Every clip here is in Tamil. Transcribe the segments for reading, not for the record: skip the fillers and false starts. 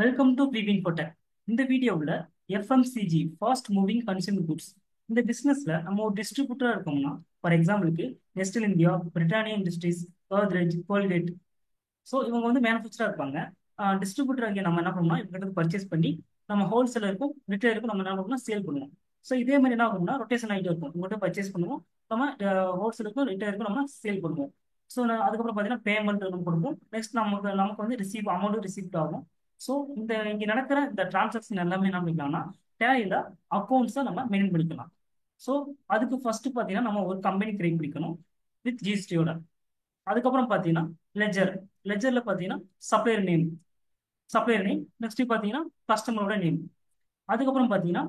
Welcome to விவின் Infotech. இந்த வீடியோவில் FMCG fast moving consumer goods இந்த பிஸ்னஸில் நம்ம ஒரு டிஸ்ட்ரிபியூட்டராக இருக்கோம்னா ஃபார் எக்ஸாம்பிளுக்கு Nestlé India, Britannia industries, Godrej, Colgate. So இவங்க வந்து மேனுஃபேக்சராக இருப்பாங்க. டிஸ்ட்ரிபியூட்டர் அங்கே நம்ம என்ன பண்ணோம்னா இவங்க பர்ச்சேஸ் பண்ணி நம்ம ஹோல்சேலருக்கும் ரிட்டைலருக்கும் நம்ம என்ன பண்ணோம்னா சேல் பண்ணுவோம். ஸோ இதே மாதிரி என்ன ஆகும்னா ரொட்டேஷன் ஆகிட்டே இருக்கும். இவங்கள்ட்ட பர்ச்சேஸ் பண்ணுவோம், நம்ம ஹோல்சேலுக்கும் ரிட்டைலருக்கும் நம்ம சேல் பண்ணுவோம். ஸோ அதுக்கப்புறம் பார்த்தீங்கன்னா பேமெண்ட் நம்ம கொடுப்போம். நெக்ஸ்ட் நமக்கு வந்து அமௌண்ட் ரிசீப்ட் ஆகும். ஸோ இங்கே நடக்கிற இந்த டிரான்சாக்ஷன் எல்லாமே என்ன பண்ணிக்கலாம்னா டேலியில் அக்கௌண்ட்ஸை நம்ம மெயின்டைன் பண்ணிக்கலாம். ஸோ அதுக்கு ஃபர்ஸ்ட் பார்த்தீங்கன்னா நம்ம ஒரு கம்பெனி கிரியேட் பண்ணிக்கணும் வித் ஜிஎஸ்டியோட. அதுக்கப்புறம் பார்த்தீங்கன்னா லெஜர். லெஜரில் பார்த்தீங்கன்னா சப்ளையர் நேம், நெக்ஸ்ட் பார்த்தீங்கன்னா கஸ்டமரோட நேம். அதுக்கப்புறம் பார்த்தீங்கன்னா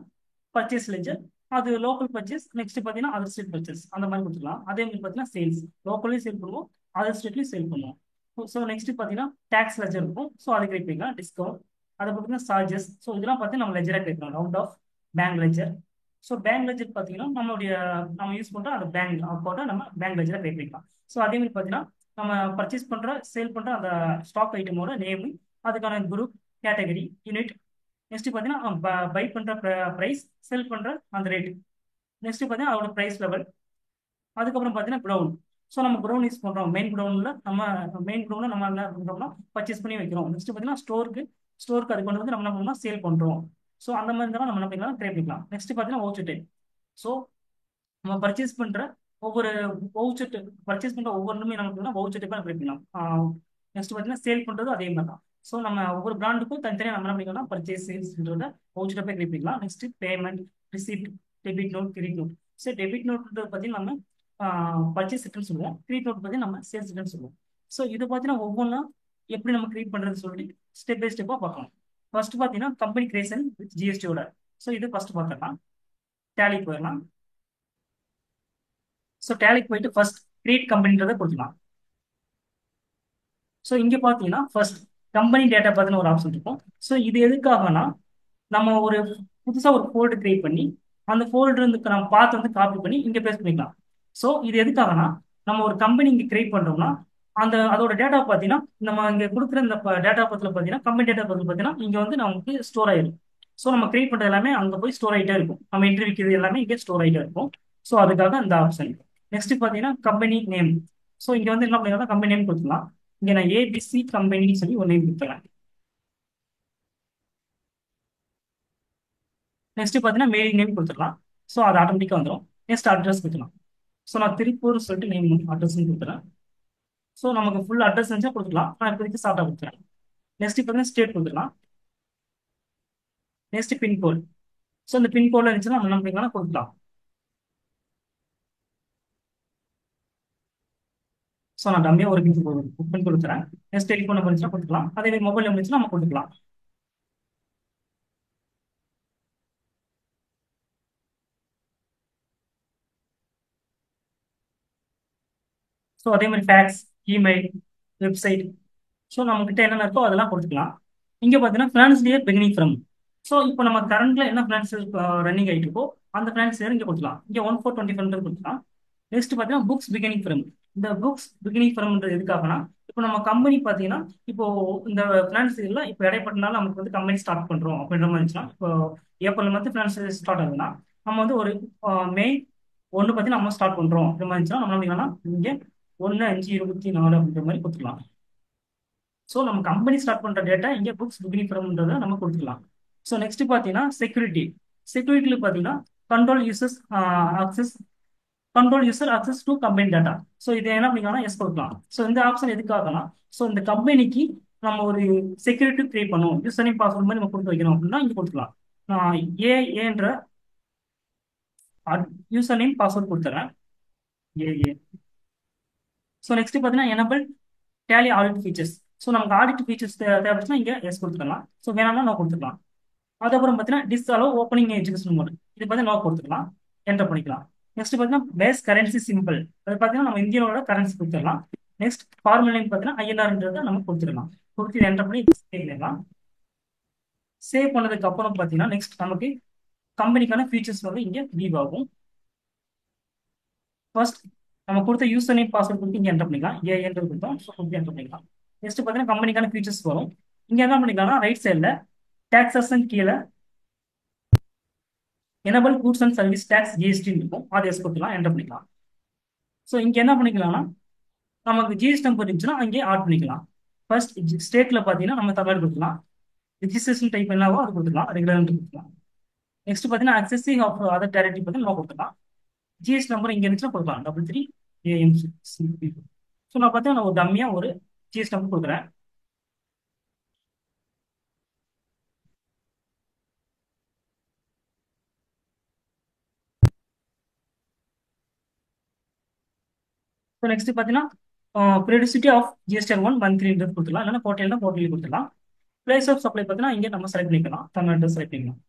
பர்ச்சேஸ் லெஜர், அது லோக்கல் பர்ச்சேஸ். நெக்ஸ்ட் பார்த்தீங்கன்னா அதர் ஸ்டேட் பர்ச்சேஸ் அந்த மாதிரி கொடுத்துக்கலாம். அதே மாதிரி பார்த்தீங்கன்னா சேல்ஸ் லோக்கல்லையும் சேல் பண்ணுவோம், அதர் ஸ்டேட்லையும் சேல் பண்ணுவோம். ஸோ நெக்ஸ்ட் பார்த்தீங்கன்னா டேக்ஸ் லெஜர் இருக்கும். ஸோ அதை கிரியேட் பண்ணிக்கலாம். டிஸ்கவுண்ட், அதை பார்த்தீங்கன்னா சார்ஜஸ். ஸோ இதெல்லாம் பார்த்தீங்கன்னா நம்ம லெஜராக கிரியேட் பண்ணலாம். Round off bank ledger. So bank ledger பார்த்தீங்கன்னா நம்ம யூஸ் பண்ணுற அந்த பேங்க் அக்கௌண்ட்டை நம்ம பேங்க் லெஜராக கிரியேட் பண்ணிக்கலாம். ஸோ அதே மாதிரி பார்த்தீங்கன்னா நம்ம பர்ச்சேஸ் பண்ணுற சேல் பண்ணுற அந்த ஸ்டாக் ஐட்டமோட நேமு, அதுக்கான குரூப், கேட்டகரி, யூனிட். நெக்ஸ்ட் பார்த்தீங்கன்னா பை பண்ணுற ப்ரைஸ், செல் பண்ணுற அந்த ரேட். நெக்ஸ்ட் பார்த்தீங்கன்னா அதோட ப்ரைஸ் லெவல். அதுக்கப்புறம் பார்த்தீங்கன்னா க்ரௌன். ஸோ நம்ம க்ரௌன் யூஸ் பண்ணுறோம். மெயின் க்ரௌனில் நம்ம என்ன பண்ணுறோம்னா பர்ச்சேஸ் பண்ணி வைக்கிறோம். நெக்ஸ்ட் பார்த்தீங்கன்னா ஸ்டோருக்கு அது கொண்டு வந்து நம்ம என்ன பண்ணோம்னா சேல் பண்ணுறோம். ஸோ அந்த மாதிரி தான் நம்ம என்ன பண்ணிக்கலாம், கிரியேட் பண்ணிக்கலாம். நெக்ஸ்ட் பார்த்தீங்கன்னா வவுச்சர் டைப். ஸோ நம்ம ஒவ்வொரு பர்ச்சேஸ் பண்ணுற ஒவ்வொன்றுமே என்ன பண்ணலாம், வவுச்சர் டைப்பாக கிரியேட் பண்ணலாம். நெக்ஸ்ட் பார்த்தீங்கன்னா சேல் பண்ணுறது அதே மாதிரி தான். ஸோ நம்ம ஒவ்வொரு பிராண்டுக்கும் தனித்தனியாக நம்ம என்ன பண்ணிக்கலாம், பர்ச்சேஸ் சேல்ஸ்ன்றத வவுச்சர் டைப்பாக கிரியேட் பண்ணிக்கலாம். Next payment, receipt, debit note, credit note. So debit நோட்ன்றது பார்த்தீங்கன்னா நம்ம பர்ச்சேஸ் ரிட்டர்ன் சொல்லுவோம். கிரெடிட் நோட் பார்த்தீங்கன்னா நம்ம சேல்ஸ் ரிட்டர்ன் சொல்லுவோம். ஸோ இதை பார்த்தீங்கன்னா ஒவ்வொன்றா எப்படி நம்ம கிரியேட் பண்ணுறதுன்னு சொல்லிட்டு ஸ்டெப் பை ஸ்டெப்பாக பார்க்கலாம். ஃபர்ஸ்ட் பார்த்தீங்கன்னா கம்பெனி கிரியேஷன் வித் ஜிஎஸ்டியோட. ஸோ இது ஃபர்ஸ்ட் பார்க்கலாம். டேலி போயிடலாம். ஸோ டேலிக்கு போயிட்டு ஃபர்ஸ்ட் கிரியேட் கம்பெனின்றதை கொடுக்கலாம். ஸோ இங்கே பார்த்தீங்கன்னா ஃபர்ஸ்ட் கம்பெனி டேட்டா பார்த்தீங்கன்னா ஒரு ஆப்ஷன் இருக்கும். ஸோ இது எதுக்காகனா நம்ம ஒரு புதுசாக ஒரு ஃபோல்டு கிரியேட் பண்ணி அந்த ஃபோல்டர் நம்ம பார்த்து வந்து காப்பி பண்ணி இங்கே பேஸ்ட் பண்ணிக்கலாம். ஸோ இது எதுக்காகனா நம்ம ஒரு கம்பெனி இங்கே கிரியேட் பண்ணுறோம்னா அதோட டேட்டா பார்த்தீங்கன்னா நம்ம இங்கே கொடுக்குற இந்த டேட்டா பத்தில் பார்த்தீங்கன்னா கம்பெனி டேட்டா பத்தில் பார்த்தீங்கன்னா இங்கே வந்து நமக்கு ஸ்டோர் ஆயிடும். ஸோ நம்ம கிரியேட் பண்ணுறது எல்லாமே அங்கே போய் ஸ்டோர் ஆகிட்டே இருக்கும். நம்ம என்ட்ரி வைக்கிறது எல்லாமே இங்கே ஸ்டோர் ஆகிட்டே இருக்கும். ஸோ அதுக்காக இந்த ஆப்ஷன். நெக்ஸ்ட் பார்த்தீங்கன்னா கம்பெனி நேம். ஸோ இங்கே வந்து என்ன பண்ணிக்கலாம், கம்பெனி நேம் கொடுத்துக்கலாம். இங்கே நான் ஏபிசி கம்பெனின்னு சொல்லி ஒரு நேம் கொடுத்துறேன். நெக்ஸ்ட் பார்த்தீங்கன்னா மெயில் நேம் கொடுத்துடலாம். ஸோ அது ஆட்டோமேட்டிக்காக வந்துடும். நெக்ஸ்ட் அட்ரஸ் கொடுத்துக்கலாம். ஸோ நான் திருப்பூர் சொல்லிட்டு நேம் அட்ரஸ்ன்னு கொடுத்துறேன். ஸோ நமக்கு ஃபுல் அட்ரஸ் இருந்துச்சா கொடுத்துக்கலாம். நான் இப்போதைக்கு ஷார்ட்டாக கொடுத்துறேன். நெக்ஸ்ட் பார்த்தீங்கன்னா ஸ்டேட் கொடுத்துக்கலாம். Next pincode. ஸோ இந்த பின்கோடில் இருந்துச்சுன்னா நம்ம என்ன பண்ணிக்கலாம், கொடுக்கலாம். ஸோ நான் டம்மியாக ஒரு பின் கொடுத்துறேன். நெக்ஸ்ட் டெலிஃபோன் நம்பர் இருந்துச்சுன்னா கொடுத்துக்கலாம். அதே மாதிரி மொபைல் நம்பர் இருந்துச்சுன்னா நம்ம கொடுத்துக்கலாம். ஸோ அதே மாதிரி ஃபேக்ஸ், இமெயில், வெப்சைட். ஸோ நம்மகிட்ட என்னென்ன இருக்கோ அதெல்லாம் கொடுத்துக்கலாம். இங்கே பார்த்தீங்கன்னா finance year beginning from. So இப்போ நம்ம கரண்ட்ல என்ன ஃபினான்ஸ் ரன்னிங் ஆகிட்டு இருக்கோ அந்த ஃபினான்ஸ் இயர் இங்கே கொடுக்கலாம். இங்கே 1/4/25 கொடுத்துக்கலாம். நெக்ஸ்ட் பார்த்தீங்கன்னா புக்ஸ் பிகினிங் ஃப்ரம். இந்த புக்ஸ் பிகினிங் ஃப்ரம்ன்றது எதுக்காகனா இப்போ நம்ம கம்பெனி பார்த்தீங்கன்னா இப்போ இந்த ஃபினான்ஸ் இயர்ல இப்போ இடைப்பட்டனால நமக்கு வந்து கம்பெனி ஸ்டார்ட் பண்ணுறோம் அப்படின்ற மாதிரி இருந்துச்சுன்னா இப்போ April month finance year start ஆகுதுன்னா நம்ம வந்து ஒரு மே 1 பார்த்தீங்கன்னா நம்ம ஸ்டார்ட் பண்ணுறோம் அப்படின்ற மாதிரி இருந்துச்சுன்னா நம்ம என்ன பண்ணிக்கலாம், இங்கே 1/5/24 அப்படின்ற மாதிரி கொடுத்துக்கலாம். ஸோ நம்ம கம்பெனி ஸ்டார்ட் பண்ணுற டேட்டா இங்கே புக்ஸ் பிகினிங் ஃப்ரம்ன்றதை நம்ம கொடுத்துக்கலாம். ஸோ நெக்ஸ்ட் பார்த்தீங்கன்னா செக்யூரிட்டியில் பார்த்தீங்கன்னா control users access to company data. So இதை என்ன பண்ணிக்கலாம், எஸ் கொடுக்கலாம். ஸோ இந்த ஆப்ஷன் எதுக்காகனா ஸோ இந்த கம்பெனிக்கு நம்ம ஒரு செக்யூரிட்டி கிரியேட் பண்ணுவோம், யூசர் நேம் பாஸ்வேர்ட் மாதிரி நம்ம கொடுத்து வைக்கணும் அப்படின்னா இங்கே கொடுத்துக்கலாம். நான் ஏன்ற யூசர் நேம் பாஸ்வேர்ட் கொடுத்துறேன். ஏ. ஸோ நெக்ஸ்ட் பார்த்தீங்கன்னா enable Tally audit features. So நமக்கு ஆடிட் ஃபீச்சர்ஸ் தேவைப்படுச்சுன்னா இங்கே எஸ் கொடுத்துக்கலாம். ஸோ வேணாம்னா நோ கொடுத்துக்கலாம். அதுக்கப்புறம் பார்த்தீங்கன்னா டிஸ்அலோ ஓப்பனிங் எஜுகேஷன் மோட். இது பார்த்தீங்கன்னா நோ கொடுத்துக்கலாம், என்டர் பண்ணிக்கலாம். நெக்ஸ்ட் பார்த்தீங்கன்னா பேஸ் கரன்சி சிம்பிள். அது பார்த்தீங்கன்னா நம்ம இந்தியாவோட கரன்சி கொடுத்துடலாம். நெக்ஸ்ட் ஃபார்மல் நேம் பார்த்தீங்கன்னா ஐஎன்ஆர்ன்றதை நம்ம கொடுத்துடலாம். கொடுத்து என்டர் பண்ணி சேவ் பண்ணலாம். சேவ் பண்ணதுக்கு அப்புறம் பார்த்தீங்கன்னா நெக்ஸ்ட் நமக்கு கம்பெனிக்கான ஃபீச்சர்ஸ் வந்து இங்கே லீவ் ஆகும். ஃபர்ஸ்ட் நம்ம கொடுத்த யூசர் நேம் பாஸ்வேர்ட் கொடுத்து இங்கே என்டர் பண்ணிக்கலாம். ஏன்றது கொடுத்தோம், ஸோ கொடுத்து என்டர் பண்ணிக்கலாம். நெக்ஸ்ட் பார்த்தீங்கன்னா கம்பெனிக்கான ஃபீச்சர்ஸ் வரும். இங்க என்ன பண்ணிக்கலாம்னா ரைட் சைடில் டேக்ஸஸ் கீழே enable goods and service tax GST இருக்கும், அதை எஸ் கொடுத்துலாம் என்டர் பண்ணிக்கலாம். ஸோ இங்க என்ன பண்ணிக்கலாம்னா நமக்கு ஜிஎஸ்டி நம்பர் இருந்துச்சுன்னா அங்கேயே ஆட் பண்ணிக்கலாம். ஃபர்ஸ்ட் ஸ்டேட்ல பார்த்தீங்கன்னா நம்ம தமிழ்நாடு கொடுக்கலாம், ரிஜிஸ்ட்ரேஷன் டைப் என்னவோ அது கொடுத்துக்கலாம், ரெகுலர் கொடுத்துக்கலாம். நெக்ஸ்ட் பார்த்தீங்கன்னா அக்சஸிங் ஆஃப் அதர் டேரக்டிவ் பற்றி நம்ம கொடுத்துக்கலாம். ஜிஎஸ்டி நம்பர் இங்கே இருந்துச்சுன்னா கொடுக்கலாம், 33AMC. ஸோ நான் பார்த்தீங்கன்னா நான் ஒரு டம்மியாக ஒரு ஜிஎஸ்டி நம்பர் கொடுக்குறேன். ஸோ நெக்ஸ்ட் பார்த்தீங்கன்னா periodicity ஆஃப் GSTR1 மந்த்லின்றது கொடுத்துக்கலாம், இல்லைன்னா குவார்டர்லினா குவார்டர்லி கொடுத்துக்கலாம். பிளேஸ் ஆஃப் சப்ளை பார்த்தீங்கன்னா இங்கே நம்ம செலக்ட் பண்ணிக்கலாம், தமிழ்நாடு செலக்ட் பண்ணிக்கலாம்.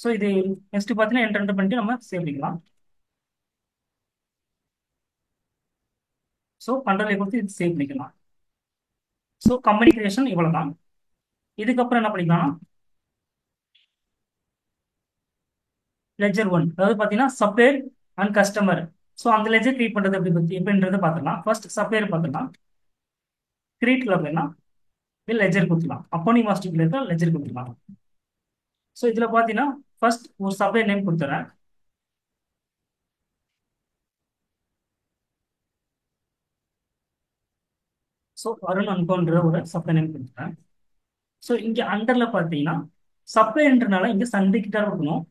ஸோ இது நெக்ஸ்ட் பார்த்தீங்கன்னா என்டர் பண்ணிட்டு நம்ம சேவ் பண்ணிக்கலாம். ஸோ கண்ட்ரோலை கொடுத்து இது சேவ் பண்ணிக்கலாம். ஸோ கம்பெனி கிரியேஷன் இவ்வளோதான். இதுக்கப்புறம் என்ன பண்ணிக்கலாம், லெஜர் 1, அதாவது பார்த்தீங்கன்னா சப்ளையர் அண்ட் கஸ்டமர். ஸோ அந்த லெஜர் கிரியேட் பண்ணுறது எப்படின்றத பார்த்துக்கலாம். ஃபர்ஸ்ட் சப்ளையர் பார்த்துக்கலாம், கிரியேட்ல அப்படின்னா லெஜர் கொடுத்துக்கலாம், அப்போனி மாஸ்டிக்ல இருக்க லெஜர் கொடுத்துக்கலாம். ஸோ இதில் பார்த்தீங்கன்னா ஃபர்ஸ்ட் ஒரு சப்ளையர் நேம் கொடுத்துறேன். ஸோ அருண் அன்கோன்ற ஒரு சப்ளை நேம் கொடுத்துறேன். ஸோ இங்கே அண்டரில் பார்த்தீங்கன்னா சப்ளைன்றனால இங்கே சண்டே கிட்ட இருக்கணும்.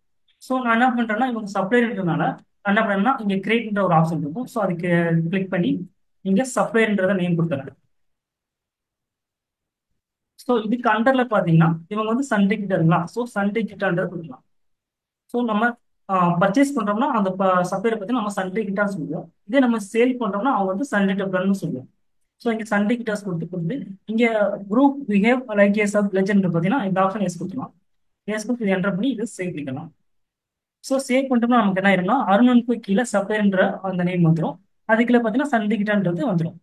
ஸோ நான் என்ன பண்ணுறேன்னா இவங்க சப்ளைன்றனால என்ன பண்ணேன்னா இங்கே கிரியேட்ன்ற ஒரு ஆப்ஷன் இருக்கும். ஸோ அதுக்கு கிளிக் பண்ணி இங்கே சப்ளைன்றத நேம் கொடுத்துறேன். ஸோ இதுக்கு அண்டரில் பார்த்தீங்கன்னா இவங்க வந்து சண்டே கிட்ட இருக்கலாம். ஸோ சண்டே கிட்டான்றது கொடுக்கலாம். ஸோ நம்ம பர்ச்சேஸ் பண்ணுறோம்னா அந்த சப்ளையரை பற்றி நம்ம சண்டே கிட்டான்னு சொல்லுவோம். இதே நம்ம சேல் பண்ணுறோம்னா அவங்க வந்து சண்டே டெப்லன்னு சொல்லுவோம். ஸோ இங்கே சண்டே கிட்டாஸ் கொடுத்து இங்கே குரூப் பிஹேவ் லைக் ஏ சப் லெஜெண்ட் பார்த்தீங்கன்னா இந்த ஆப்ஷன் எஸ் கொடுத்துக்கலாம். எஸ் கொடுத்து இது என்டர் பண்ணி இது சேவ் பண்ணிக்கலாம். ஸோ சேவ் பண்ணிட்டோம்னா நமக்கு என்ன ஆயிரும்னா அருணனுக்கு கீழே சப்ளையர்ன்ற அந்த நேம் வந்துடும், அதுக்குள்ள பார்த்தீங்கன்னா சண்டே கிட்டான்றது வந்துடும்.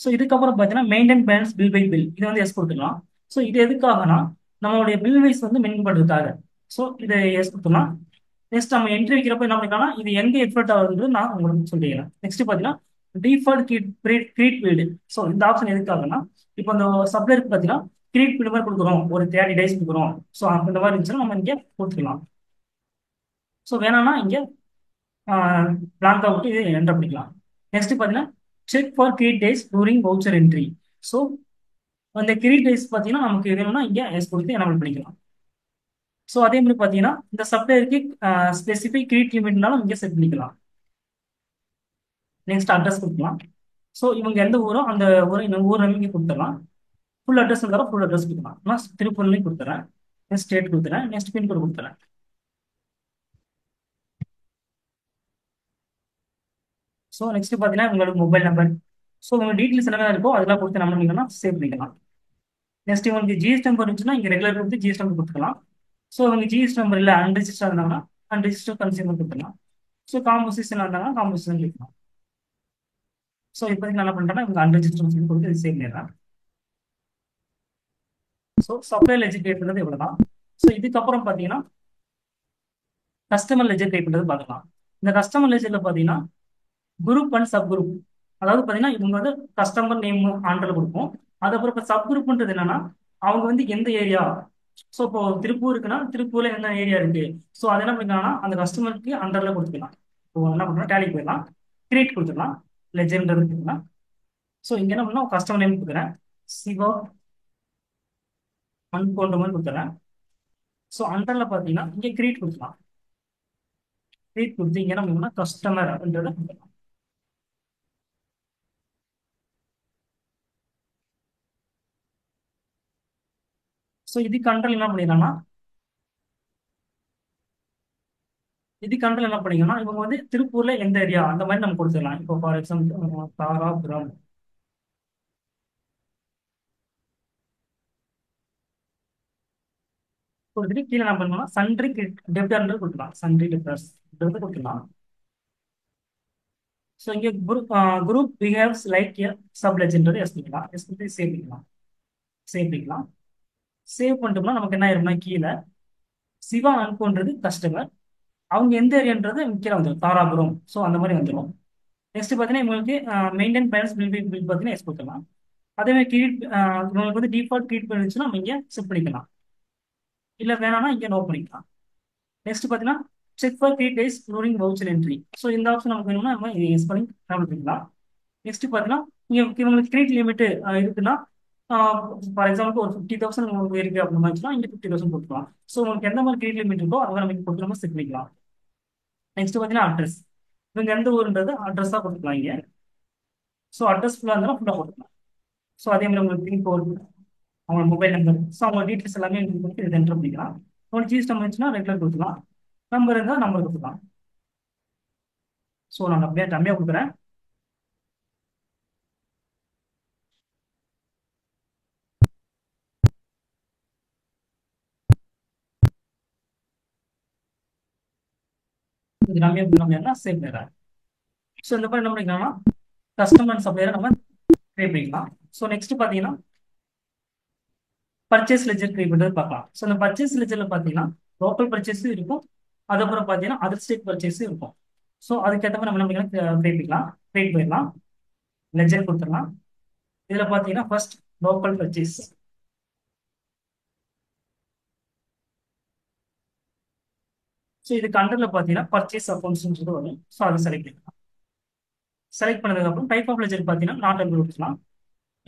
ஸோ இதுக்கப்புறம் பார்த்தீங்கன்னா maintain balance bill by bill இது வந்து எஸ் கொடுத்துக்கலாம். ஸோ இது எதுக்காகனா நம்மளுடைய பில் வைஸ் வந்து மெயின்டைன் பண்ணுறதுக்காக. ஸோ இதை எஸ் கொடுத்துக்கலாம். நெக்ஸ்ட் நம்ம என்ட்ரி வைக்கிறப்ப என்ன பண்ணிக்கலாம், இது எங்கே எஃபர்ட் ஆகுதுன்னு நான் உங்களுக்கு சொல்லிடுறேன். நெக்ஸ்ட் பார்த்தீங்கன்னா டிஃபால்ட் கிரியேட் பீல்டு. ஸோ இந்த ஆப்ஷன் எதுக்காகனா இப்போ அந்த சப்ளையருக்கு பார்த்தீங்கன்னா கிரியேட் பீல்டு மாதிரி கொடுக்குறோம், ஒரு 30 days கொடுக்குறோம். ஸோ அந்த மாதிரி இருந்துச்சுன்னா நம்ம இங்கே கொடுத்துக்கலாம். ஸோ வேணாம்னா இங்கே பிளாங்காக விட்டு இது என்டர் பண்ணிக்கலாம். நெக்ஸ்ட் பார்த்தீங்கன்னா check for create days during voucher entry. So அந்த கிரியேட் டேஸ் பார்த்தீங்கன்னா நமக்கு வேணும்னா இங்கே எஸ் கொடுத்து எனபிள் பண்ணிக்கலாம். ஸோ அதே மாதிரி பார்த்தீங்கன்னா இந்த சப்ளையருக்கு ஸ்பெசிஃபிக் கிரியேட் லிமிட்னாலும் இங்கே செட் பண்ணிக்கலாம். நெக்ஸ்ட் அட்ரஸ் கொடுக்கலாம். ஸோ இவங்க எந்த ஊரோ அந்த ஊரை இந்த ஊர் இங்கே கொடுத்துடலாம். ஃபுல் அட்ரஸ் இருந்தாலும் ஃபுல் அட்ரஸ் கொடுக்கலாம். நான் திருப்பூர்லேயும் கொடுத்துறேன், நெக்ஸ்ட் ஸ்டேட் கொடுத்துறேன், நெக்ஸ்ட் பின்கோடு கொடுத்துறேன். ஸோ நெக்ஸ்ட் பார்த்தீங்கன்னா உங்களோட மொபைல் நம்பர். ஸோ உங்கள் டீட்டெயில்ஸ் என்னென்ன இருக்கோ அதெல்லாம் கொடுத்து நம்ம பண்ணிங்கன்னா சேவ் பண்ணிக்கலாம். நெக்ஸ்ட் உங்களுக்கு ஜிஎஸ்டி நம்பர் இருந்துச்சுன்னா இங்கே ரெகுலர் கொடுத்து ஜிஎஸ்டி நம்பர் கொடுத்துக்கலாம். ஸோ உங்க ஜிஎஸ்டி நம்பர் இல்லை அன்ரிஜிஸ்டர் இருந்தாங்கன்னா அன்ரிஜிஸ்டர் கன்சியூமர் கொடுத்துக்கலாம். ஸோ காம்போசிஷன் இருந்தாங்கன்னா காம்போசிஷன் கொடுக்கலாம். ஸோ இப்போதைக்கு நான் என்ன பண்ணுறேன்னா இவங்க அன்ரிஜிஸ்டர் கொடுத்து இது சேவ் பண்ணிடுறேன். ஸோ சப்ளை லெஜர் கிரியேட் பண்ணுறது இவ்வளோதான். ஸோ இதுக்கப்புறம் பார்த்தீங்கன்னா கஸ்டமர் லெஜர் கிரியேட் பண்ணுறது பார்க்கலாம். இந்த கஸ்டமர் லெஜரில் பார்த்தீங்கன்னா குரூப் அண்ட் சப் குரூப், அதாவது பார்த்தீங்கன்னா இவங்க வந்து கஸ்டமர் நேம் ஆண்டரில் கொடுப்போம். அதுக்கப்புறம் இப்போ சப் குரூப்ன்றது என்னன்னா அவங்க வந்து எந்த ஏரியா. ஸோ இப்போ திருப்பூர் இருக்குன்னா திருப்பூர்ல என்ன ஏரியா இருக்கு. ஸோ அதை என்ன பண்ணிக்கலாம்னா அந்த கஸ்டமருக்கு அண்டரில் கொடுத்துக்கலாம். இப்போ என்ன பண்ணுறோம் டேலிக்கு போயிடலாம், கிரியேட் கொடுத்துக்கலாம், லெஜென்ட் கொடுத்துக்கலாம். ஸோ இங்கே என்ன பண்ணா கஸ்டமர் நேம் கொடுக்குறேன், சிவா அன்கோன்ற மாதிரி கொடுத்துறேன். ஸோ அண்டரில் பார்த்தீங்கன்னா இங்கே கிரியேட் கொடுத்துக்கலாம். கிரியேட் கொடுத்து இங்கே என்ன பண்ணா கஸ்டமர் அப்படின்றத கொடுத்துக்கலாம். ஸோ இது கண்ட்ரோல் என்ன பண்ணிடலாம்னா என்ன பண்ணீங்கன்னா இவங்க வந்து திருப்பூர்ல எந்த ஏரியா அந்த மாதிரி நம்ம கொடுத்துடலாம். இப்போ ஃபார் எக்ஸாம்பிள் தாராபுரம் கொடுத்துட்டு கீழே என்ன பண்ணலாம் சன்ட்ரி டெப்டர் கொடுக்கலாம், சன்ட்ரி டெப்டர்ஸ் கொடுக்கலாம். ஸோ இங்கே group behaves like sub legendary yes பண்ணிக்கலாம், எஸ் பண்ணி சேவ் பண்ணிக்கலாம். சேவ் பண்ணிக்கலாம். சேவ் பண்ணிட்டோம்னா நமக்கு என்ன ஆயிரும்னா கீழே சிவா அனுப்புன்றது கஸ்டமர், அவங்க எந்த ஏரியான்றது கீழே வந்துடும் தாராபுரம். ஸோ அந்த மாதிரி வந்துடும். நெக்ஸ்ட் பார்த்தீங்கன்னா உங்களுக்கு மெயின்டைன் பேலன்ஸ் பில் பார்த்தீங்கன்னா எஸ் கொடுத்துக்கலாம். அதே மாதிரி கிரெடிட் உங்களுக்கு வந்து டிஃபால்ட் கிரெடிட் இருந்துச்சுன்னா நம்ம இங்கே செட் பண்ணிக்கலாம். இல்லை வேணாம்னா இங்கே நோட் பண்ணிக்கலாம். நெக்ஸ்ட் பார்த்தீங்கன்னா check for 3 days ruling voucher entry. So இந்த ஆப்ஷன் நமக்கு வேணும்னா நம்ம இதை யூஸ் பண்ணி ட்ராவல் பண்ணிக்கலாம். நெக்ஸ்ட் பார்த்தீங்கன்னா உங்களுக்கு கிரெடிட் லிமிட் இருக்குன்னா ஃபார் எக்ஸாம்பிள் ஒரு 50,000 உங்களுக்கு இருக்கு அப்படின்னு இருந்துச்சுன்னா இங்கே 50,000 போட்டுக்கலாம். ஸோ உங்களுக்கு எந்த மாதிரி கிரெடிட் லிமிட் இருக்கோ அதை நம்ம போட்டு நம்ம செட் பண்ணிக்கலாம். நெக்ஸ்ட் பார்த்தீங்கன்னா அட்ரஸ். இவங்க எந்த ஊருன்றது அட்ரஸாக கொடுத்துக்கலாம் இங்கே. ஸோ அட்ரஸ் ஃபுல்லாக இருந்தாலும் ஃபுல்லாக கொடுத்துக்கலாம். ஸோ அதே மாதிரி உங்களுக்கு பின்கோடு, அவங்க மொபைல் நம்பர், ஸோ அவங்க டீட்டெயில்ஸ் எல்லாமே கொடுத்து இதை என்டர் பண்ணிக்கலாம். உங்களுக்கு ஜிஎஸ்டி நம்பர் இருந்துச்சுன்னா ரெகுலர் கொடுத்துக்கலாம். நம்பர் இருந்தால் நம்பர் கொடுத்துக்கலாம். ஸோ நான் அப்படியே கம்மியாக கொடுக்குறேன். இது கம்மியாக கொடுக்குறோம்னா சேவ் பண்ணிடுறேன். ஸோ இந்த மாதிரி என்ன பண்ணிக்கலாம்னா கஸ்டமர் அண்ட் சப்ளையரை நம்ம கிரியேட் பண்ணிக்கலாம். ஸோ நெக்ஸ்ட் பார்த்தீங்கன்னா பர்ச்சேஸ் லெஜர் கிரியேட் பண்ணுறது பார்க்கலாம். ஸோ இந்த பர்ச்சேஸ் லெஜரில் பார்த்தீங்கன்னா லோக்கல் பர்ச்சேஸும் இருக்கும், அதுக்கப்புறம் பார்த்தீங்கன்னா அதர் ஸ்டேட் பர்ச்சேஸும் இருக்கும். ஸோ அதுக்கேற்ற மாதிரி நம்ம என்ன பண்ணிக்கலாம் கிரியேட் பண்ணிடலாம். லெஜர் கொடுத்துடலாம். இதில் பார்த்தீங்கன்னா ஃபர்ஸ்ட் லோக்கல் பர்ச்சேஸ். ஸோ இதுக்கு அண்டரில் பார்த்தீங்கன்னா பர்ச்சேஸ் அக்கௌண்ட்ஸ்ன்றது வரும். ஸோ அதை செலக்ட் பண்ணிக்கலாம். செலக்ட் பண்ணதுக்கப்புறம் டைப் ஆஃப் லெஜர் பார்த்தீங்கன்னா நாட் அப்ளை கொடுத்துக்கலாம்.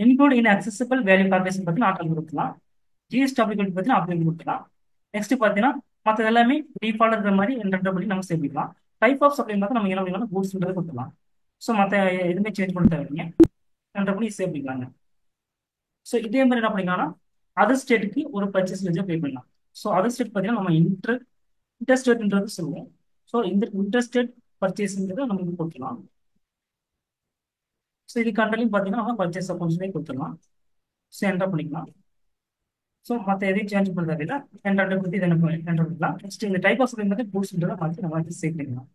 இன்க்ளூட் இன் அக்சசபிள் வேல்யூ கால்குலேஷன் பற்றி நாட் அப்ளை கொடுத்துக்கலாம். ஜிஎஸ்டி அப்ளிகேட் பார்த்தீங்கன்னா அப்ளை கொடுத்துக்கலாம். நெக்ஸ்ட் பார்த்தீங்கன்னா மற்ற எல்லாமே டிஃபால்ட் இருக்கிற மாதிரி என்டர் பண்ணி நம்ம சேவ் பண்ணிக்கலாம். டைப் ஆஃப் சப்ளை பார்த்து நம்ம என்ன பண்ணிக்கலாம் கூட்ஸ்ன்றது கொடுத்துக்கலாம். ஸோ மற்ற எதுவுமே சேஞ்ச் பண்ண தேவையில்லைங்க, என்டர் பண்ணி சேவ் பண்ணிக்கலாங்க. ஸோ இதே மாதிரி என்ன பண்ணிக்கலாம்னா அதர் ஸ்டேட்டுக்கு ஒரு பர்ச்சேஸ் லெஜர் பே பண்ணலாம். ஸோ அதர் ஸ்டேட் பார்த்தீங்கன்னா நம்ம இன்டர்ஸ்டேட்ன்றது சொல்லுவோம். ஸோ இந்த இன்டர்ஸ்டேட் பர்ச்சேஸ்ன்றதை நம்ம கொடுத்துக்கலாம். ஸோ இது கண்டலையும் பார்த்தீங்கன்னா நம்ம பர்ச்சேஸ் அக்கௌண்ட்ஸ்லேயே கொடுத்துடலாம். ஸோ என்டர் பண்ணிக்கலாம். ஸோ மற்ற எதையும் சேஞ்ச் பண்ண தேவையில்லை, என்டர் கொடுத்து இதை நம்ம என்டர் பண்ணிக்கலாம். நெக்ஸ்ட் இந்த டைப் ஆஃப் சப்ளை வந்து கூட்ஸ்ன்றதை மாற்றி நம்ம வந்து சேவ் பண்ணிக்கலாம்.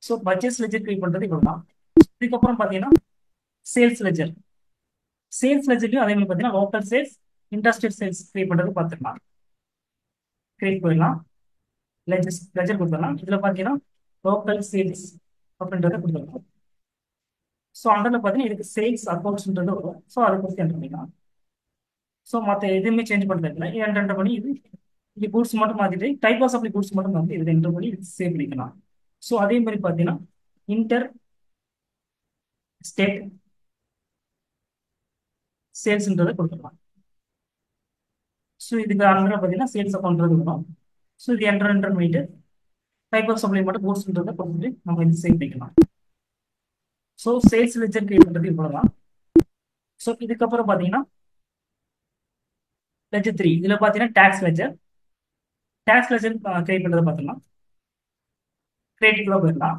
ஸோ பர்ச்சேஸ் லெஜர் கிரியேட் பண்ணுறது இவ்வளோ தான். இதுக்கப்புறம் பார்த்தீங்கன்னா சேல்ஸ் லெஜர். சேல்ஸ் லெஜர்லையும் அதே மாதிரி பார்த்தீங்கன்னா local sales, interstate sales create பண்ணுறது பார்த்துக்கலாம். கிரியேட் பண்ணிடலாம். லெஜர் கொடுத்துடலாம். இதில் பார்த்தீங்கன்னா லோக்கல் சேல்ஸ் அப்படின்றத கொடுத்துடலாம். ஸோ அண்டரில் பார்த்தீங்கன்னா இதுக்கு சேல்ஸ் அக்கௌண்ட்ஸ்ன்றது வரும். ஸோ அதை கொடுத்து என்டர் பண்ணிக்கலாம். ஸோ மற்ற எதுவுமே சேஞ்ச் பண்ண தேவையில்லை, என்டர் பண்ணி இது கூட்ஸ் மட்டும் மாற்றிட்டு டைப் ஆஃப் சப்ளை கூட்ஸ் மட்டும் மாற்றி இதை என்டர் பண்ணி இது சேவ் பண்ணிக்கலாம். ஸோ அதே மாதிரி பார்த்தீங்கன்னா இன்டர் ஸ்டேட் சேல்ஸ்ன்றதை கொடுத்துடலாம். ஸோ இதுக்கு அண்டர் பார்த்தீங்கன்னா சேல்ஸ் அக்கௌண்ட்றது வரும். ஸோ இது என்டர் பண்ணிட்டு டைப் ஆஃப் சப்ளை மட்டும் கூட்ஸ்ன்றதை கொடுத்துட்டு நம்ம இது சேவ் பண்ணிக்கலாம். ஸோ சேல்ஸ் லெஜர் கிரியேட் பண்ணுறது இவ்வளோதான். ஸோ இதுக்கப்புறம் பார்த்தீங்கன்னா லெஜர் 3 இதில் பார்த்தீங்கன்னா டேக்ஸ் லெஜர் கிரியேட் பண்ணுறதை பார்த்துக்கலாம். கிரியேட்டிவ்ல போயிடலாம்,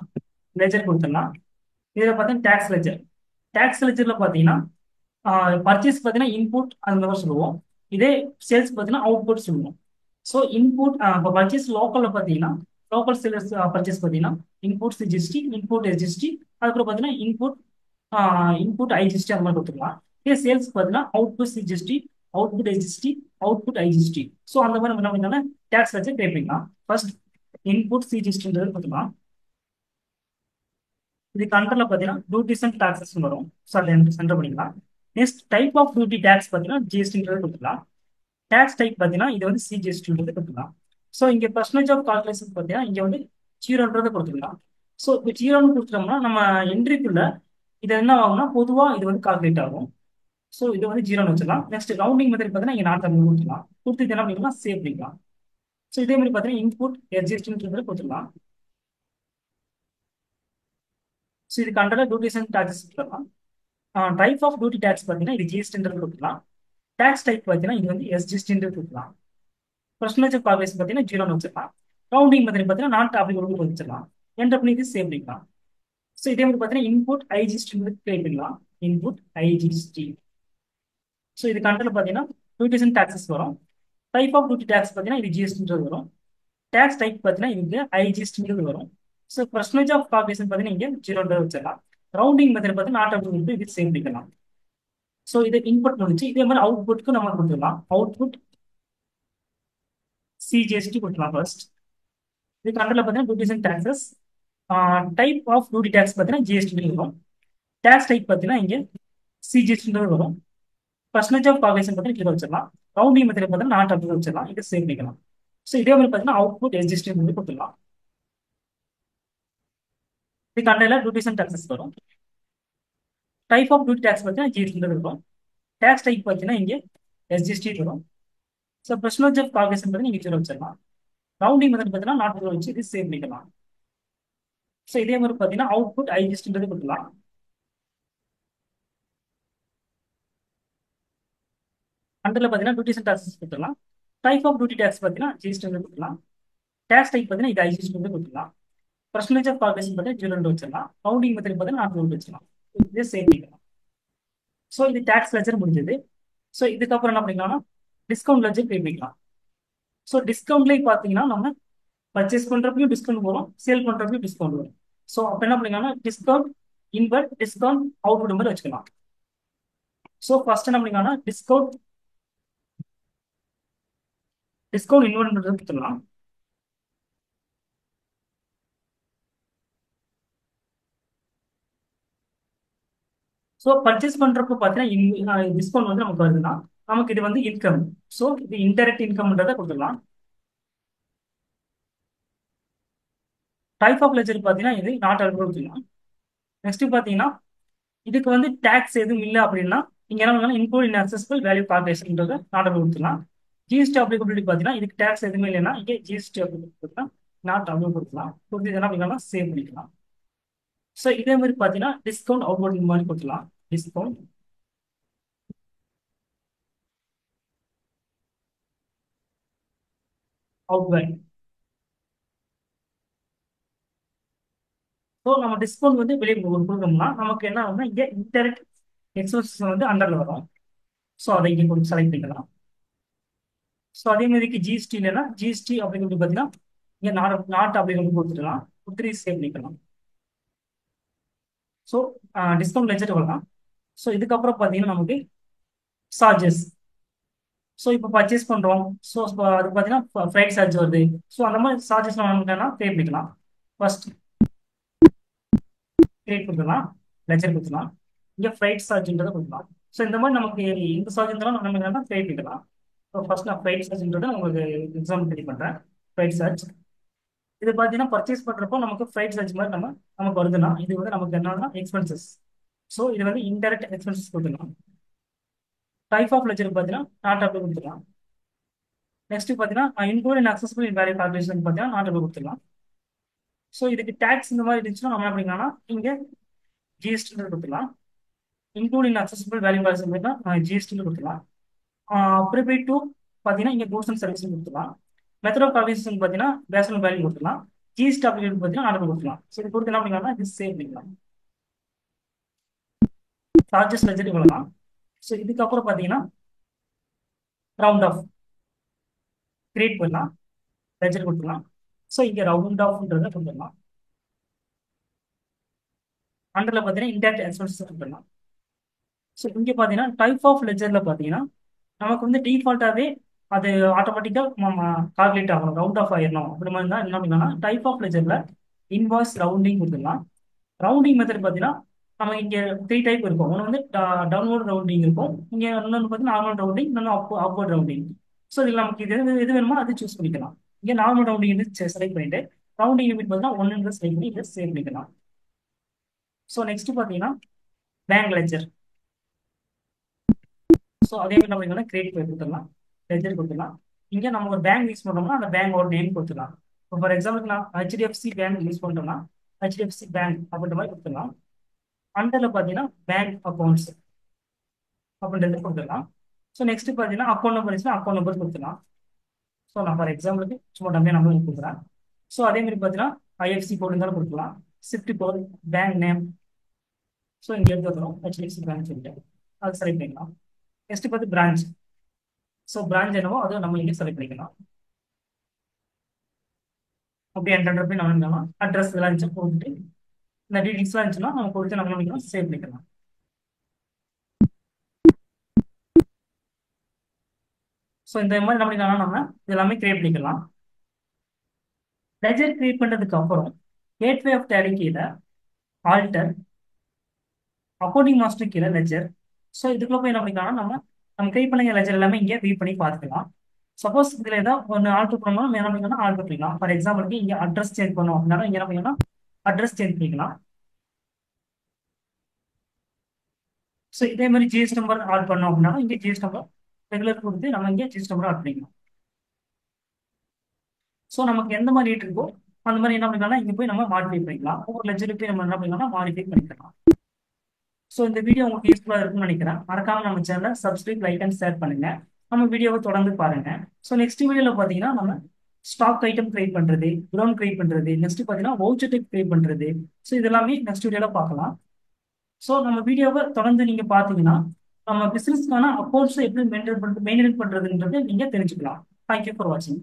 லெஜர் கொடுத்துடலாம். இதில் பார்த்தீங்கன்னா டேக்ஸ் லெஜரில் பார்த்தீங்கன்னா பர்ச்சேஸ் பார்த்தீங்கன்னா இன்புட் அந்த மாதிரி சொல்லுவோம். இதே சேல்ஸ் பார்த்தீங்கன்னா அவுட்புட் சொல்லுவோம். ஸோ இன்புட் இப்போ பர்ச்சேஸ் லோக்கலில் பார்த்தீங்கன்னா லோக்கல் சேல்ஸ் பர்ச்சேஸ் பார்த்தீங்கன்னா இன்புட் சிஜிஎஸ்டி, இன்புட் எஸ்ஜிஎஸ்டி, அதுக்கப்புறம் பார்த்தீங்கன்னா இன்புட் ஐஜிஎஸ்டி அந்த மாதிரி கொடுத்துக்கலாம். இதே சேல்ஸ் பார்த்தீங்கன்னா output CGST, output SGST, output IGST. So அந்த மாதிரி நம்ம என்ன பண்ணிக்கலாம் டேக்ஸ் லெஜர் கிரியேட் பண்ணிக்கலாம். ஃபர்ஸ்ட் இன்புட் சிஜிஎஸ்டின்றது கொடுத்துக்கலாம். இதுக்கு அண்டரில் பார்த்தீங்கன்னா டியூட்டிஸ் அண்ட் டாக்ஸஸ் வரும். ஸோ அதை என்டர் பண்ணிக்கலாம். Next type of duty tax பார்த்தீங்கன்னா ஜிஎஸ்டின்றது கொடுத்துக்கலாம். டேக்ஸ் டைப் பார்த்தீங்கன்னா இது வந்து சிஜிஎஸ்டின்றது கொடுத்துக்கலாம். ஸோ இங்கே பர்சன்டேஜ் ஆஃப் கால்குலேஷன் பார்த்தீங்கன்னா இங்கே வந்து 0ன்றதை கொடுத்துக்கலாம். ஸோ இப்போ 0ன்னு கொடுத்துட்டோம்னா நம்ம என்ட்ரிக்குள்ள இது என்ன ஆகும்னா பொதுவாக இது வந்து கால்குலேட் ஆகும். ஸோ இது வந்து 0ன்னு வச்சுக்கலாம். நெக்ஸ்ட் ரவுண்டிங் மெத்தட் பார்த்தீங்கன்னா இங்கே 40 கொடுத்துக்கலாம். கொடுத்து என்ன பண்ணிக்கலாம் சேவ் பண்ணிக்கலாம். ஸோ இதே மாதிரி பார்த்தீங்கன்னா இன்புட் எஸ்ஜிஎஸ்டின்றது கொடுத்துக்கலாம். ஸோ இதுக்கு அண்டரில் டியூட்டிஸ் அண்ட் டாக்ஸஸ் கொடுத்துக்கலாம். டைப் ஆஃப் டியூட்டி டேக்ஸ் பார்த்தீங்கன்னா இது ஜிஎஸ்டின்றது கொடுக்கலாம். டேக்ஸ் டைப் பார்த்தீங்கன்னா இது வந்து எஸ்ஜிஎஸ்டின்றது கொடுக்கலாம். பர்சன்டேஜ் ஆஃப் கால்குலேஷன் பார்த்தீங்கன்னா 0ன்னு வச்சிடலாம். ரவுண்டிங் மெத்தட் பார்த்தீங்கன்னா நாட் அப்ளிகபிள் வச்சிடலாம். என்டர் பண்ணி இது சேவ் பண்ணிக்கலாம். ஸோ இதே மாதிரி பார்த்தீங்கன்னா இன்புட் ஐஜிஎஸ்டின்றது கிரியேட் பண்ணலாம். Input IGST. ஸோ இதுக்கு அண்டரில் பார்த்தீங்கன்னா டியூட்டிஸ் அண்ட் டாக்ஸஸ் வரும். டைப் ஆஃப் டியூட்டி டேக்ஸ் பார்த்தீங்கன்னா இது ஜிஎஸ்டின்றது வரும். டேக்ஸ் டைப் பார்த்தீங்கன்னா இதுக்கு ஐஜிஎஸ்டின்றது வரும். ஸோ பர்சன்டேஜ் ஆஃப் கால்குலேஷன் பார்த்தீங்கன்னா இங்கே 0ன்றது வச்சிடலாம். ரவுண்டிங் மெத்தட் பார்த்தீங்கன்னா நாட் அப்ளிகபிள் இது சேவ் பண்ணிக்கலாம். ஸோ இது இன்புட் முடிச்சு இதே மாதிரி அவுட்புட்க்கு நம்ம கொடுத்துடலாம். அவுட்புட் சிஜிஎஸ்டி கொடுக்கலாம். ஃபர்ஸ்ட் இதுக்கு அண்டரில் பார்த்தீங்கன்னா duties and taxes. Type of duty tax பார்த்தீங்கன்னா ஜிஎஸ்டி இருக்கும். டேக்ஸ் டைப் பார்த்தீங்கன்னா இங்கே சிஜிஎஸ்ன்றது வரும். பர்சன்டேஜ் ஆஃப் கால்குலேஷன் பார்த்தீங்கன்னா கீழே வச்சிடலாம். ரவுண்டிங் மெத்தட் பார்த்தீங்கன்னா நாட் அப்படி வச்சிடலாம். இதை சேவ் பண்ணிக்கலாம். ஸோ இதே மாதிரி பார்த்தீங்கன்னா அவுட்புட் எஸ்ஜிஎஸ்டி வந்து கொடுத்துடலாம். இதுக்கு அண்டையில் டியூட்டிஸ் அண்ட் டாக்ஸஸ் வரும். டைப் ஆஃப் டியூட்டி டேக்ஸ் பார்த்தீங்கன்னா ஜிஎஸ்டின்றது இருக்கும். டேக்ஸ் டைப் பார்த்தீங்கன்னா இங்கே எஸ்ஜிஎஸ்டி வரும். ஸோ பர்சன்டேஜ் ஆஃப் கால்குலேஷன் பார்த்தீங்கன்னா இங்கே கீழே வச்சிடலாம். ரவுண்டிங் மெத்தட் பார்த்தீங்கன்னா நாட் வச்சு இது சேவ் பண்ணிக்கலாம். ஸோ இதே மாதிரி பார்த்தீங்கன்னா அவுட்புட் ஐஜிஎஸ்டின்றது கொடுக்கலாம். அண்டரில் பார்த்தீங்கன்னா டியூட்டிஸ் அண்ட் டாக்ஸஸ் கொடுத்துடலாம். டைப் ஆஃப் டியூட்டி டேக்ஸ் பார்த்தீங்கன்னா ஜிஎஸ்டி கொடுத்துடலாம். டேக்ஸ் டைப் பார்த்தீங்கன்னா இது ஐஜிஎஸ்டி கொடுத்துடலாம். பர்சன்டேஜ் ஆஃப் கால்குலேஷன் பார்த்தீங்கன்னா 0 வச்சிடலாம். ரவுண்டிங் மெத்தட் பார்த்தீங்கன்னா நாட் வச்சிடலாம். இதே சேவ் பண்ணிக்கலாம். ஸோ இது டேக்ஸ் லெஜர் முடிஞ்சது. ஸோ இதுக்கப்புறம் என்ன பண்ணிக்கலாம்னா டிஸ்கவுண்ட் லெஜர் கிரியேட் பண்ணிக்கலாம். ஸோ டிஸ்கவுண்ட்லேயே பார்த்தீங்கன்னா நம்ம பர்ச்சேஸ் பண்ணுறப்பையும் டிஸ்கவுண்ட் வரும், சேல் பண்ணுறப்பையும் டிஸ்கவுண்ட் வரும். ஸோ அப்போ என்ன பண்ணிக்கலாம்னா டிஸ்கவுண்ட் இன்வெர்ட் டிஸ்கவுண்ட் அவுட்புட் மாதிரி வச்சுக்கலாம். ஸோ ஃபர்ஸ்ட் என்ன பண்ணிக்கலாம்னா டிஸ்கவுண்ட் இன்வெர்ட் கொடுத்துடலாம். ஸோ பர்ச்சேஸ் பண்ணுறப்போ பார்த்தீங்கன்னா டிஸ்கவுண்ட் வந்து நமக்கு வருதுன்னா நமக்கு இது வந்து இன்கம். ஸோ இது இன்டைரக்ட் இன்கம்ன்றதை கொடுத்துடலாம். டைப் ஆஃப் லெஜர் பார்த்தீங்கன்னா இது நாட் அலோட் கொடுத்துடலாம். நெக்ஸ்ட் பார்த்தீங்கன்னா இதுக்கு வந்து டேக்ஸ் எதுவும் இல்லை அப்படின்னா நீங்க என்ன பண்ணலாம் இன்க்ளூட் இன் அக்சஸபிள் வேல்யூ கால்குலேஷன்ன்றத நாட் அலோட் கொடுத்துலாம். ஜிஎஸ்டி அப்ளிகபிலிட்டி பார்த்தீங்கன்னா இதுக்கு டேக்ஸ் எதுவுமே இல்லைன்னா இங்கே ஜிஎஸ்டி அப்ளிகபிலிட்டி நாட் அலோட் கொடுக்கலாம். கொடுத்து என்ன பண்ணிக்கலாம் சேவ் பண்ணிக்கலாம். ஸோ இதே மாதிரி பார்த்தீங்கன்னா டிஸ்கவுண்ட் அவுட்புட் இந்த மாதிரி கொடுத்துலாம். Discount outward. ஸோ நம்ம டிஸ்கவுண்ட் வந்து வெளியே கொடுக்கணும்னா நமக்கு என்ன ஆகும்னா இங்கே இன்டெரக்ட் எக்ஸ்பென்சஸ் வந்து அண்டர்ல வரும். ஸோ அதை இங்கே கொஞ்சம் செலக்ட் பண்ணிக்கலாம். ஸோ அதே மாதிரிக்கு ஜிஎஸ்டி இல்லைன்னா ஜிஎஸ்டி அப்படிங்கிறது பார்த்தீங்கன்னா இங்கே நாட் அப்படிங்கிறது கொடுத்துக்கலாம். கொடுத்துட்டு சேவ் பண்ணிக்கலாம். ஸோ டிஸ்கவுண்ட் லெஜர் வரலாம். ஸோ இதுக்கப்புறம் பார்த்தீங்கன்னா நமக்கு சார்ஜஸ். ஸோ இப்போ பர்ச்சேஸ் பண்ணுறோம். ஸோ அது பார்த்தீங்கன்னா ஃப்ரைட் சார்ஜ் வருது. ஸோ அந்த மாதிரி சார்ஜஸ் நம்ம பே பண்ணிக்கலாம். ஃபர்ஸ்ட் கிரியேட் கொடுத்துக்கலாம், லெஜர் கொடுத்துக்கலாம். இங்கே ஃப்ரைட் சார்ஜ்ன்றதை கொடுக்கலாம். ஸோ இந்த மாதிரி நமக்கு இந்த சார்ஜ் இருந்தாலும் நம்ம என்னன்னா பே பண்ணிக்கலாம். ஸோ ஃபர்ஸ்ட் நான் ஃப்ரைட் சார்ஜ்ன்றதை உங்களுக்கு எக்ஸாம்பிள் ரெடி பண்ணுறேன். ஃப்ரைட் சார்ஜ் இது பார்த்தீங்கன்னா பர்ச்சேஸ் பண்ணுறப்போ நமக்கு ஃப்ரைட் சார்ஜ் மாதிரி நமக்கு வருதுன்னா இது வந்து நமக்கு என்னன்னா எக்ஸ்பென்சஸ். ஸோ இது வந்து இன்டெரக்ட் எக்ஸ்பென்சஸ் கொடுத்துக்கலாம். டைப் ஆஃப் லெஜர் பார்த்தீங்கன்னா நாட் அப்ளை கொடுத்துக்கலாம். நெக்ஸ்ட் பார்த்தீங்கன்னா include in accessible in value calculation பார்த்தீங்கன்னா நாட் அப்ளை கொடுத்துக்கலாம். ஸோ இதுக்கு டேக்ஸ் இந்த மாதிரி இருந்துச்சுன்னா நம்ம என்ன பண்ணிக்கலாம்னா இங்கே ஜிஎஸ்டி கொடுத்துக்கலாம். Include in assessable value calculation பார்த்தீங்கன்னா ஜிஎஸ்டி கொடுத்துக்கலாம். ப்ரிபெய்ட் டு பார்த்தீங்கன்னா இங்கே கூட்ஸ் அண்ட் சர்வீஸ் கொடுத்துக்கலாம். மெத்தட் ஆஃப் கால்குலேஷன் பார்த்தீங்கன்னா பேஷனல் வேல்யூ கொடுத்துக்கலாம். ஜிஎஸ்டி அப்ளிகேஷன் பார்த்தீங்கன்னா நாட் கொடுத்துக்கலாம். ஸோ இது கொடுத்து என்ன பண்ணிக்கலாம்னா இது சேவ் பண்ணிக்கலாம். சார்ஜஸ் லெஜர் இவ்வளோதான். ஸோ இதுக்கப்புறம் பார்த்தீங்கன்னா ரவுண்ட் ஆஃப் கிரியேட் பண்ணலாம், லெஜர் கொடுத்துக்கலாம். ஸோ இங்கே ரவுண்ட் ஆஃப்ன்றதை கொடுத்துடலாம். அண்டரில் பார்த்தீங்கன்னா இன்டெரக்ட் எக்ஸ்பென்சஸ் கொடுத்துடலாம். ஸோ இங்கே பார்த்தீங்கன்னா டைப் ஆஃப் லெஜரில் பார்த்தீங்கன்னா நமக்கு வந்து டிஃபால்ட்டாகவே அது ஆட்டோமேட்டிக்காக நம்ம கால்குலேட் ஆகணும், ரவுண்ட் ஆஃப் ஆயிடணும். அப்படி மாதிரி தான் என்ன பண்ணலாம் டைப் ஆஃப் லெஜரில் இன்வாய்ஸ் ரவுண்டிங் கொடுத்துடலாம். ரவுண்டிங் மெத்தட் பார்த்தீங்கன்னா நம்ம இங்கே 3 டைப் இருக்கும். ஒன்று வந்து டவுன்வர்ட் ரவுண்டிங் இருக்கும். இங்கே இன்னொன்று பார்த்தீங்கன்னா நார்மல் ரவுண்டிங், இன்னொன்று அப்வர்ட் ரவுண்டிங். ஸோ இதில் நமக்கு எது வேணுமோ அது சூஸ் பண்ணிக்கலாம். இங்கே நார்மல் ரவுண்டிங் வந்து செலக்ட் பண்ணிட்டு ரவுண்டிங் லிமிட் பார்த்தீங்கன்னா 1 செலக்ட் பண்ணி இதை சேவ் பண்ணிக்கலாம். ஸோ நெக்ஸ்ட் பார்த்தீங்கன்னா பேங்க் லெஜர். ஸோ அதே மாதிரி நம்ம இங்கே கிரியேட் பண்ணி கொடுத்துடலாம், லெஜர் கொடுத்துடலாம். இங்கே நம்ம ஒரு பேங்க் யூஸ் பண்ணோம்னா அந்த பேங்கோட நேம் கொடுத்துடலாம். இப்போ ஃபார் எக்ஸாம்பிள் நான் ஹெச்டிஎஃப்சி பேங்க் யூஸ் பண்ணுறோம்னா ஹெச்டிஎஃப்சி பேங்க் அப்படின்ற மாதிரி கொடுத்துடலாம். அண்டரில் பார்த்தீங்கன்னா பேங்க் அக்கௌண்ட்ஸ் அப்படின்றது கொடுத்துடலாம். ஸோ நெக்ஸ்ட் பார்த்தீங்கன்னா அக்கௌண்ட் நம்பர் இருந்துச்சுன்னா அக்கௌண்ட் நம்பர் கொடுத்துடலாம். ஸோ நான் ஃபார் எக்ஸாம்பிளுக்கு சும்மா டம்மியாக நம்பர் கொடுக்குறேன். ஸோ அதே மாதிரி பார்த்தீங்கன்னா ஐஎஃப்சி கோடு இருந்தாலும் கொடுக்கலாம், swift code, bank name. So இங்கே எடுத்து வந்துடும் ஹெச்டிஎஃப்சி பேங்க் சொல்லிட்டு அது செலக்ட் பண்ணிக்கலாம். நெக்ஸ்ட் பார்த்து பிரான்ச். ஸோ பிரான்ச் என்னவோ அதை நம்ம இங்கே செலக்ட் பண்ணிக்கலாம். அப்படியே என்டர் போய் நம்ம என்னன்னா அட்ரஸ் இதெல்லாம் இருந்துச்சு போட்டுட்டு இந்த டீட்டெயில்ஸ்லாம் இருந்துச்சுன்னா நம்ம கொடுத்து நம்ம பண்ணிக்கலாம் சேவ் பண்ணிக்கலாம். ஸோ இந்த மாதிரி நம்ம பண்ணிக்கலாம் நம்ம இதெல்லாமே கிரியேட் பண்ணிக்கலாம். லெஜர் கிரியேட் பண்ணுறதுக்கு அப்புறம் கேட்வே ஆஃப் டேலி கீழே ஆல்டர், அக்கௌண்டிங் மாஸ்டர் கீழே லெஜர், ஸோ இதுக்குள்ள போய் என்ன பண்ணிக்கலாம், நம்ம கிரியேட் பண்ண லெஜர் எல்லாமே இங்கே ரீட் பண்ணி பார்த்துக்கலாம். சப்போஸ் இதுல ஏதாவது ஒன்று ஆல்டர் பண்ணணும், நம்ம என்ன பண்ணிக்கலாம், ஆல்டர் பண்ணிக்கலாம். ஃபார் எக்ஸாம்பிளுக்கு இங்கே அட்ரஸ் சேஞ்ச் பண்ணோம் அப்படின்னா இங்கே என்ன பண்ணிக்கலாம், அட்ரஸ் சேஞ்ச் பண்ணிக்கலாம். ஸோ இதே மாதிரி ஜிஎஸ் நம்பர் ஆட் பண்ணோம் அப்படின்னா இங்கே ஜிஎஸ் நம்பர் ரெகுலர் கொடுத்து நம்ம இங்கே ஜிஎஸ் நம்பர் ஆட் பண்ணிக்கலாம். ஸோ நமக்கு எந்த மாதிரி ரேட் இருக்கோ அந்த மாதிரி என்ன பண்ணிக்கலாம், இங்கே போய் நம்ம மாடிஃபை பண்ணிக்கலாம். ஒவ்வொரு லெஜருக்கு போய் நம்ம என்ன பண்ணிக்கலாம், மாடிஃபை பண்ணிக்கலாம். ஸோ இந்த வீடியோ உங்களுக்கு யூஸ்ஃபுல்லாக இருக்கும்னு நினைக்கிறேன். மறக்காம நம்ம சேனலை சப்ஸ்கிரைப், லைக் அண்ட் ஷேர் பண்ணுங்க. நம்ம வீடியோவை தொடர்ந்து பாருங்க. ஸோ நெக்ஸ்ட் வீடியோவில் பார்த்தீங்கன்னா நம்ம ஸ்டாக் ஐட்டம் கிரியேட் பண்றது, குடோன் கிரியேட் பண்றது, நெக்ஸ்ட் பார்த்தீங்கன்னா வவுச்சர் டைப் கிரியேட் பண்றது. ஸோ இதெல்லாமே நெக்ஸ்ட் வீடியோவில் பார்க்கலாம். ஸோ நம்ம வீடியோவை தொடர்ந்து நீங்க பார்த்தீங்கன்னா நம்ம பிசினஸ்க்கான அக்கௌண்ட்ஸை எப்படி மெயின்டைன் பண்றதுன்றது நீங்க தெரிஞ்சுக்கலாம். தேங்க்யூ ஃபார் வாட்சிங்.